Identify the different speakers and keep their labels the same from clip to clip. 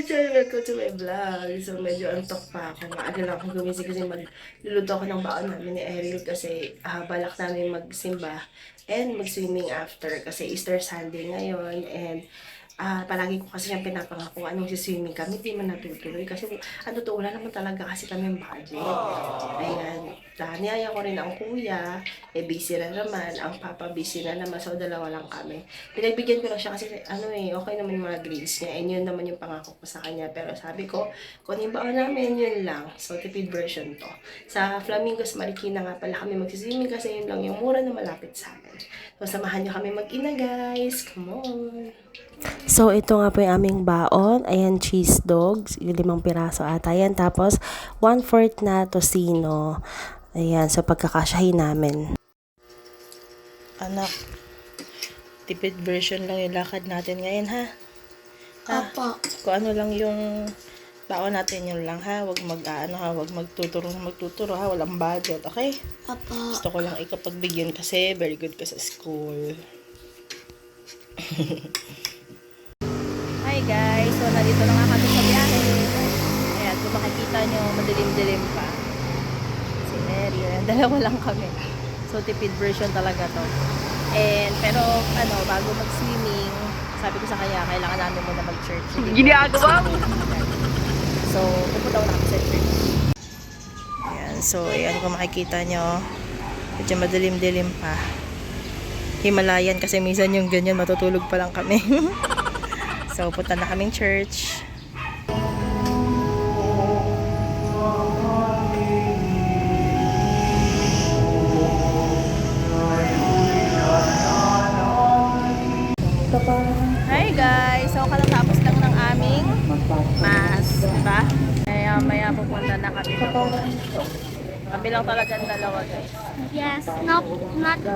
Speaker 1: Welcome to my vlog. So, medyo antok pa ako. Maaga lang akong gumising kasi magluluto ako ng baon namin ni Ariel kasi balak namin magsimba and mag-swimming after kasi Easter Sunday ngayon and palagi ko kasi siyang pinapangako anong siswimming kami, di man natutuloy kasi ano to, wala naman talaga kasi kami budget. Ayan, niyaya ko rin ang kuya, busy na naman, ang papa busy na naman, so dalawa lang kami. Pinagbigyan ko lang siya kasi okay naman yung mga grades niya and yun naman yung pangako ko sa kanya. Pero sabi ko, kung yung baon namin, yun lang. So, tipid version to. Sa Flamingos Marikina nga pala kami magsiswimming kasi yun lang yung mura na malapit sa amin. So, samahan niyo kami mag-ina guys. Come on! So, ito nga po yung aming baon. Ayan, cheese dogs. Yung 5 piraso ata. Ayan, tapos 1/4 na tocino. Ayan, so pagkakasyahin namin. Anak, tipid version lang yung lakad natin ngayon, ha?
Speaker 2: Opo.
Speaker 1: Kung ano lang yung baon natin, yun lang, ha? Huwag huwag magtuturo, ha? Walang budget, okay?
Speaker 2: Opo.
Speaker 1: Gusto ko lang ikapagbigyan kasi very good ka sa school. Hi guys! So, nandito na nga kami sa biyahe. Ayan, kung makikita nyo, madilim-dilim pa. Si Mary, dalawa lang kami. So, tipid version talaga to. Pero, bago mag-swimming, sabi ko sa kanya, kailangan namin muna mag-church. Ginagawa mo! So, pupunta ko na kami sa church. Ayan, so, ayan, kung makikita nyo, medyo madilim-dilim pa. Himalayan kasi minsan yung ganyan, matutulog pa lang kami. So, punta na kaming church. Hi guys! So, katatapos lang ng aming mass, diba? Maya pupunta na kami. Kami lang talagang dalawa guys.
Speaker 2: Yes, not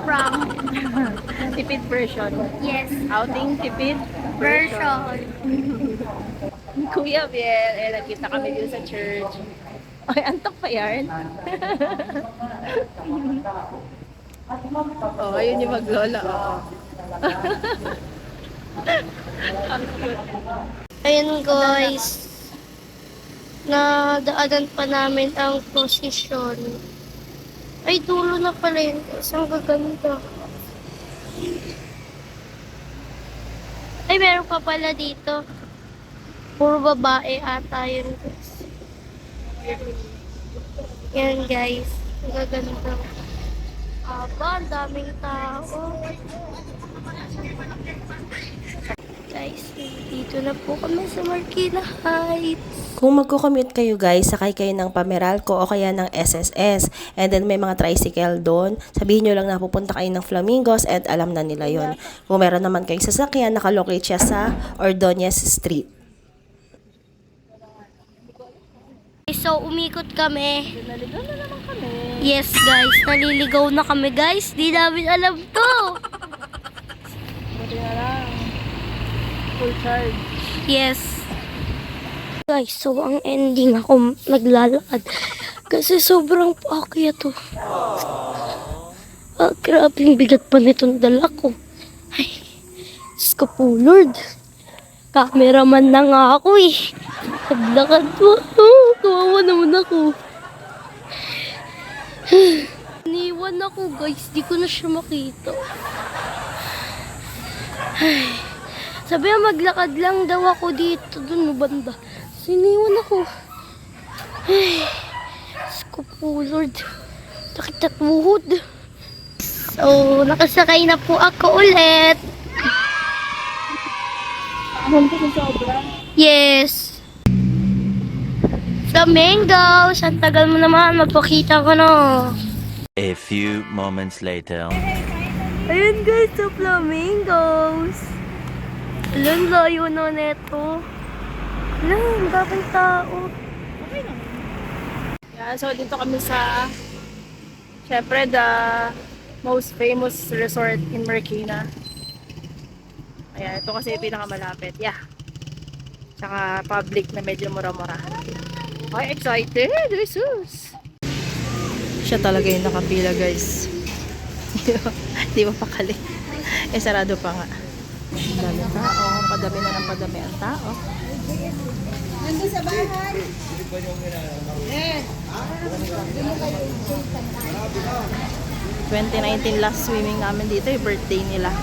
Speaker 2: from.
Speaker 1: Tipid version.
Speaker 2: Yes,
Speaker 1: Outing tipid
Speaker 2: version.
Speaker 1: Kuya Biel, nakita kami dito sa church. Ay, antok pa yan. Oh, ayun yung maglola. Oh.
Speaker 2: Ayan guys, nadaanan pa namin ang posisyon. Ay, dulo na pala yun guys. Ang gaganda. Ay, meron pa pala dito. Puro babae ata yun guys. Yan guys. Ang gaganda. Aba, ang daming tao. Guys, dito na po kami sa Marikina Heights. Kung magko-commute kayo guys, sakay kayo ng Pameralco o kaya ng SSS. And then may mga tricycle doon. Sabihin nyo lang na pupunta kayo ng Flamingos and alam na nila yon. Kung meron naman kayong sasakyan, nakalocate siya sa Ordonez Street. So, umikot kami.
Speaker 1: Naligaw na naman kami.
Speaker 2: Yes guys, naliligaw na kami guys. Di namin alam to.
Speaker 1: Buti na lang. Full charge.
Speaker 2: Yes. Guys, so ang ending ako naglalakad. Kasi sobrang paakyat to. Grabing bigat pa nitong dala ko. Ay, Diyos ko po Lord. Cameraman na nga ako eh. Naglakad mo. Oh, kawawa naman ako. Iniwan ako guys. Di ko na siya makita. Ay. Sabi niya maglakad lang daw ako dito. Doon banda. Siniwan ako. Ay. Diyos ko po Lord. Sakit at buhod. So, nakasakay na po ako ulit. Yes. Flamingos. Ang tagal mo naman. Magpakita ko na.
Speaker 3: A few moments later.
Speaker 2: Ayun guys, sa Flamingos. Alam, layo na neto. Alam, daming tao.
Speaker 1: Yeah, so dito kami sa syempre the most famous resort in Marikina. Ayan, ito kasi yung pinakamalapit. Yeah. Tsaka public na medyo mura-mura. Ay, excited! Jesus! Siya talaga yung nakapila, guys. Di ba pakali? Sarado pa nga. Ang dami tao. Padami na ng padami ang tao.
Speaker 4: Nandun sa bahay.
Speaker 2: 2019 last swimming namin dito, yung birthday nila.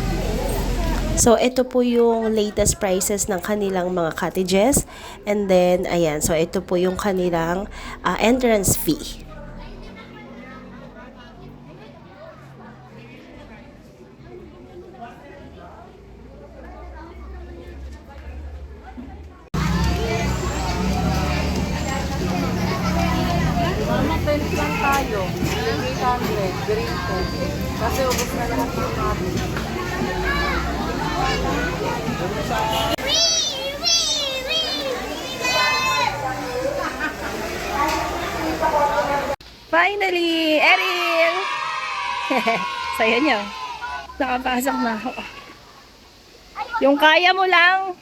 Speaker 2: So, ito po yung latest prices ng kanilang mga cottages. And then, ayan. So, ito po yung kanilang entrance fee.
Speaker 5: Tent lang tayo. 800. Grito. Kasi ubos na lahat ng natin.
Speaker 2: Finally! Eril! Saya niyo. Nakapasok na ako. Yung kaya mo lang.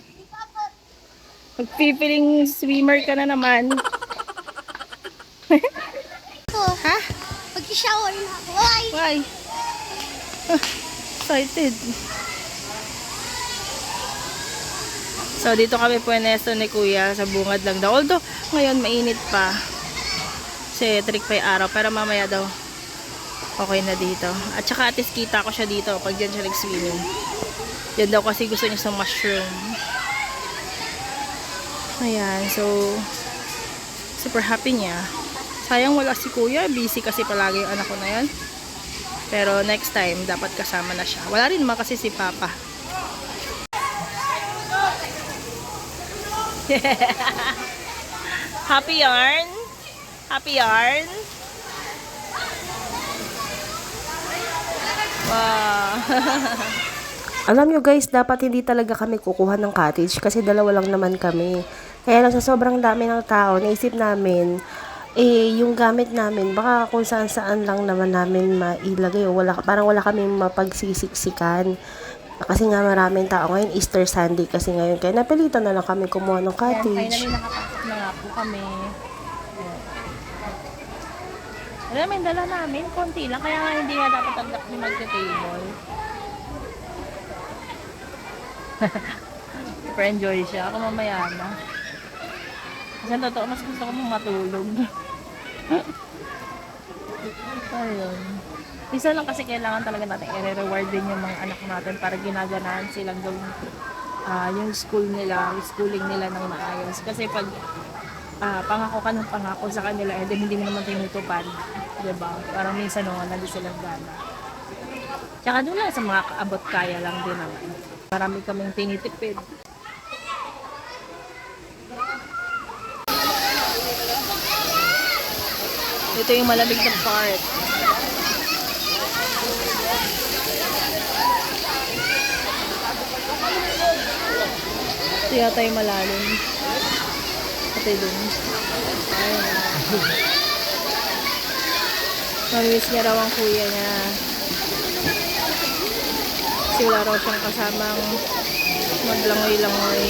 Speaker 2: Magpipiling swimmer ka na naman.
Speaker 4: Ha? Mag-shower na ako. Ay!
Speaker 2: Why? Excited. So, dito kami puwesto ni Kuya sa bungad lang daw. Although, ngayon mainit pa. Kasi trick pa yung araw. Pero mamaya daw, okay na dito. At saka at least kita ko siya dito pag dyan siya nag-swimming. Yan daw kasi gusto niya sa mushroom. Ayan. So, super happy niya. Sayang wala si Kuya. Busy kasi palagi yung anak ko na yan. Pero next time, dapat kasama na siya. Wala rin naman kasi si Papa. Happy yarn? Happy yarn? Wow. Alam nyo guys, dapat hindi talaga kami kukuha ng cottage kasi dalawa lang naman kami. Kaya lang sa sobrang dami ng tao, naisip namin, yung gamit namin, baka kung saan-saan lang naman namin mailagay. Parang wala kami mapagsisiksikan. Kasi nga maraming tao ngayon, Easter Sunday kasi ngayon. Kaya napilitan na lang kami kumuha ng cottage. Finally nakapasok na nga po kami. Alam mo, dala namin, konti lang. Kaya nga hindi nga dapat agdak ni magka-table. Super enjoy siya. Ako mamaya na. Kasi totoo, mas gusto ko matulog. Ayun. Isa lang kasi kailangan talaga natin i-reward din yung mga anak natin para ginaganahan silang gawin yung school nila, yung schooling nila ng maayos. Kasi pag pangako ka ng pangako sa kanila, eh, hindi mo naman tinutupad. Diba? Parang minsan nung nandun silang gana. Tsaka doon lang sa mga kaabot kaya lang din naman. Marami kaming tinitipid. Ito yung malamig na part. Ito yata yung malalim. Ito dun. Ayun. Mamiss niya raw ang kuya niya. Kasi wala raw siyang kasamang maglangoy-langoy.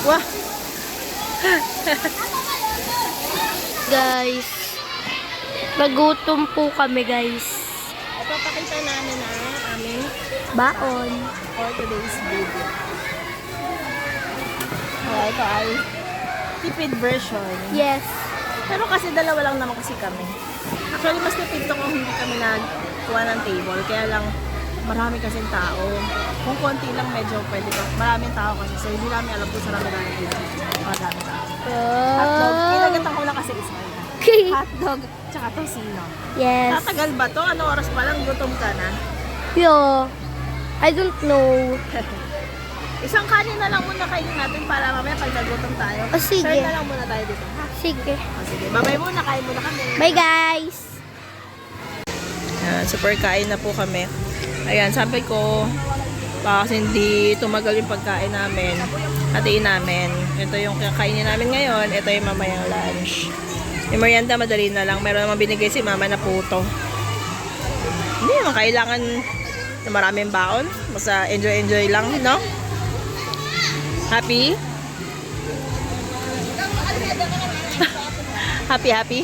Speaker 2: Wah!
Speaker 4: Guys, nagutom po kami guys.
Speaker 2: Ipapakita namin ang aming
Speaker 4: Baon.
Speaker 2: for today's video. Ito ay tipid version.
Speaker 4: Yes.
Speaker 2: Pero kasi dalawa lang naman kasi kami. Actually, mas tipid to kung hindi kami nagkuha ng table. Kaya lang, marami kasing tao. Kung konti lang, medyo pwede ka. Maraming tao kasi. So, hindi namin alam kung sarami namin dito. Maraming tao. Hotdog. Pinagatan ko lang kasi isa. Hotdog, tsaka tosino.
Speaker 4: Yes.
Speaker 2: Tatagal ba to? Ano oras pa lang? Gutom ka na?
Speaker 4: Yo, I don't know.
Speaker 2: Isang kanin na lang muna kainin natin para mamaya pag nagutom tayo.
Speaker 4: O, sige.
Speaker 2: Share na lang muna tayo dito. Ha?
Speaker 4: Sige.
Speaker 2: O, sige. Babay muna. Kain muna kami.
Speaker 4: Bye guys.
Speaker 2: Ayan, super kain na po kami. Ayan, sabi ko, kasi hindi tumagal yung pagkain namin. Hatiin namin. Ito yung kakainin namin ngayon. Ito yung mamayang lunch. Yung merienda, madali na lang. Meron naman binigay si mama na puto. Hindi naman kailangan na maraming baon. Basta enjoy lang, no? Happy? Happy?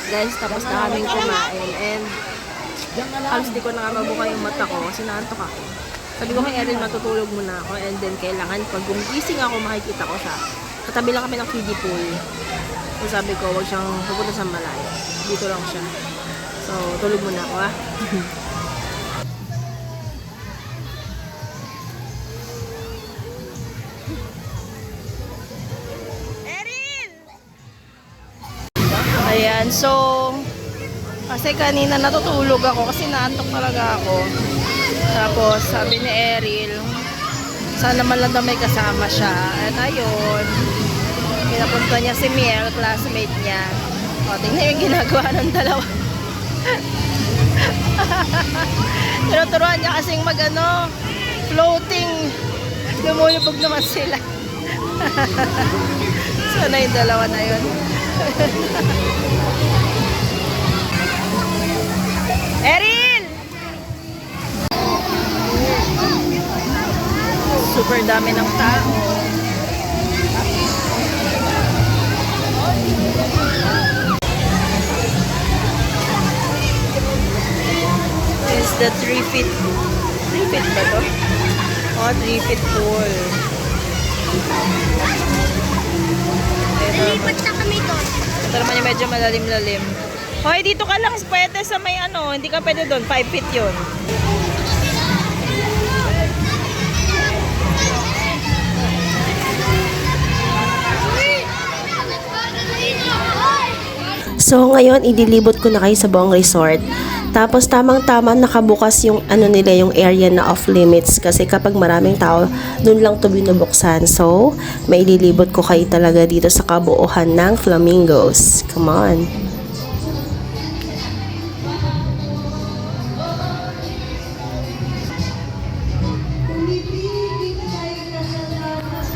Speaker 2: Guys, tapos na kaming kumain and halos di ko na nga mabuka yung mata ko kasi naantok ako. Sabi ko kay Erin, matutulog muna ako and then kailangan pag gumising ako makikita ko siya. Katabi lang kami ng kiddie pool. So sabi ko, huwag siyang pupunta sa malayo. Dito lang siya. So, tulog muna ako ah. Ayan, so kasi kanina natutulog ako kasi naantok talaga ako. Tapos sabi ni Eril, sana man lang daw may kasama siya. At ayun, pinapunta niya si Miel, classmate niya. O, tingnan yung ginagawa ng dalawa. Tinuturuan niya kasing floating. Lumulubog naman sila. Sana yung dalawa na yun. Erin! Super dami ng tao. This is the 3 feet. 3 feet ba to? Oh, 3 feet pool.
Speaker 4: Nalipat na kami doon.
Speaker 2: Ito naman yung medyo malalim-lalim. Hoy, dito ka lang pwede sa may hindi ka pwede doon. 5 feet yun.
Speaker 1: So, ngayon, idilibot ko na kayo sa buong resort. Tapos, tamang-tama nakabukas yung nila, yung area na off limits. Kasi kapag maraming tao, dun lang to binubuksan. So, maililibot ko kayo talaga dito sa kabuuhan ng flamingos. Come on.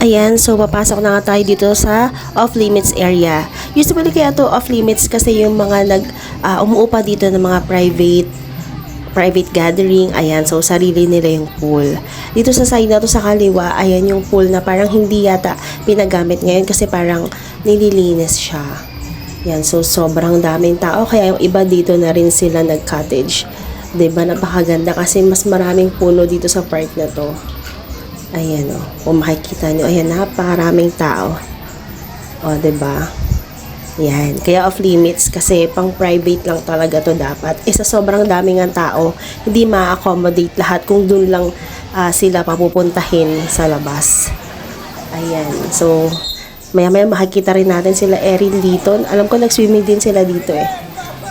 Speaker 1: Ayan, so papasok na nga tayo dito sa off-limits area. Usually kaya to off-limits kasi yung mga umuupa dito ng mga private gathering. Ayan, so sarili nila yung pool. Dito sa side na to sa kaliwa, ayan yung pool na parang hindi yata pinagamit ngayon kasi parang nililinis siya. Ayan, so sobrang daming tao. Kaya yung iba dito na rin sila nag-cottage. Diba, napakaganda kasi mas maraming puno dito sa park na to. Ayan o, kung makikita nyo, ayan, napakaraming tao. O, diba? Yan, kaya off limits kasi pang private lang talaga to dapat. Sa sobrang daming ang tao, hindi ma-accommodate lahat kung dun lang sila papupuntahin sa labas. Ayan, so maya-maya makikita rin natin sila Erin dito. Alam ko nag-swimming din sila dito eh.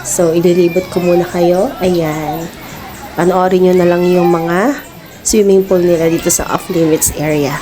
Speaker 1: So, ililibot ko muna kayo. Ayan, panoorin nyo na lang yung mga swimming pool nila dito sa off-limits area.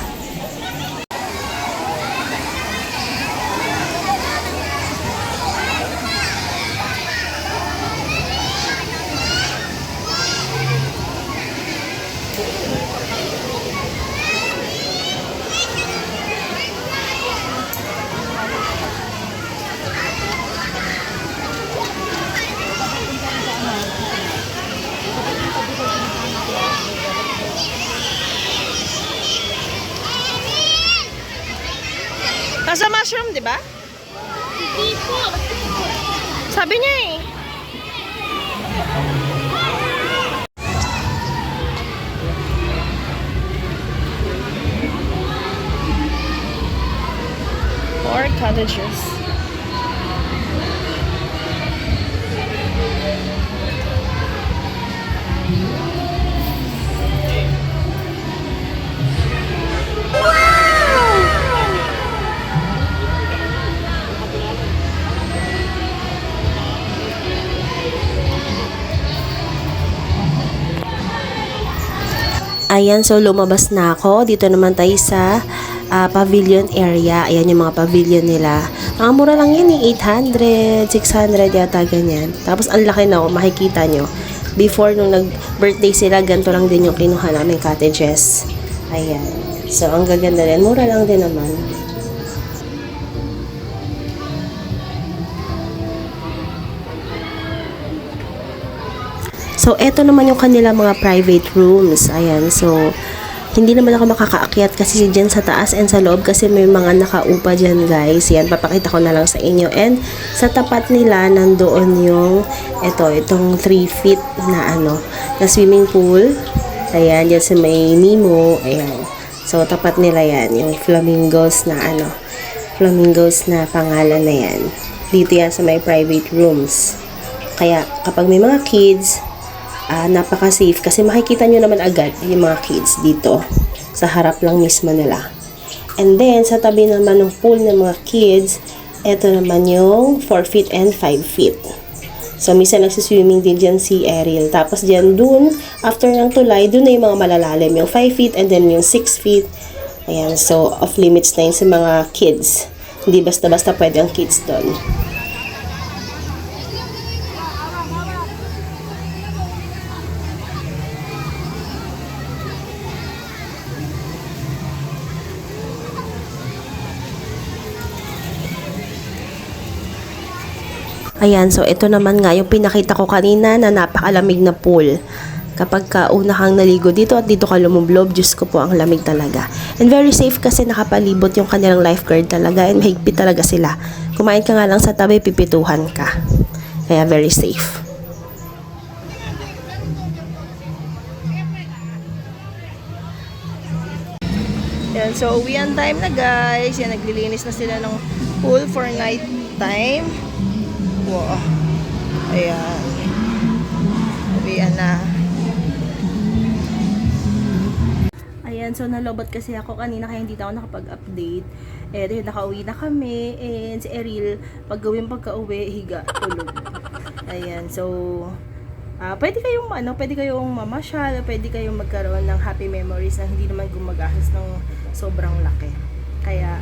Speaker 2: Nasa mushroom, di ba?
Speaker 4: Hindi po.
Speaker 2: Sabi niya eh. Four cottages.
Speaker 1: Ayan, so lumabas na ako. Dito naman tayo sa pavilion area. Ayan yung mga pavilion nila. Ang mura lang yun eh, 800, 600 yata ganyan. Tapos ang laki na makikita nyo. Before nung nag-birthday sila, ganito lang din yung kinuha namin cottages. Ayan. So ang gaganda rin. Mura lang din naman. So, eto naman yung kanila mga private rooms. Ayan, so,
Speaker 2: Hindi naman ako makakaakyat kasi dyan sa taas and sa loob kasi may mga nakaupa dyan guys. Yan, papakita ko na lang sa inyo. And sa tapat nila, nandoon yung itong 3 feet na na swimming pool. Ayan, dyan sa may Nemo. Ayan. So, tapat nila yan. Yung flamingos na flamingos na pangalan na yan. Dito yan sa may private rooms. Kaya, kapag may mga kids, napaka-safe kasi makikita nyo naman agad yung mga kids dito sa harap lang mismo nila. And then, sa tabi naman ng pool ng mga kids, eto naman yung 4 feet and 5 feet. So, minsan nagsiswimming din dyan si Ariel. Tapos dyan, dun, after ng tulay, dun na yung mga malalalim. Yung 5 feet and then yung 6 feet. Ayan, so off limits na yun sa mga kids. Hindi basta-basta pwede ang kids dun. Ayan, so ito naman nga yung pinakita ko kanina na napakalamig na pool. Kapag una kang naligo dito at dito ka lumublob, Diyos ko po, ang lamig talaga. And very safe kasi nakapalibot yung kanilang lifeguard talaga and mahigpit talaga sila. Kumain ka nga lang sa tabi, pipituhan ka. Kaya very safe. Yan, so uwian time na guys. Yan, naglilinis na sila ng pool for night time. Wow. Ayan. Uwian na. Ayan, so nalobot kasi ako kanina kaya hindi na ako nakapag-update. Yun, nakauwi na kami. And si Ariel, pagka-uwi, higa, tulog. Ayan, so pwede kayong mamasyal, pwede kayong magkaroon ng happy memories na hindi naman gumagastos ng sobrang laki. Kaya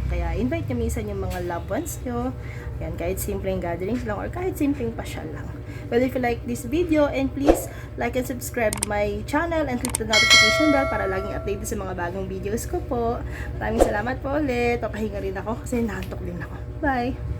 Speaker 2: kaya invite nyo minsan yung mga loved ones nyo. Yan, kahit simpleng gatherings lang or kahit simpleng pasyal lang. Well, if you like this video, and please like and subscribe my channel and click the notification bell para laging update sa mga bagong videos ko po. Maraming salamat po ulit. Papahinga rin ako kasi nahantok din ako. Bye!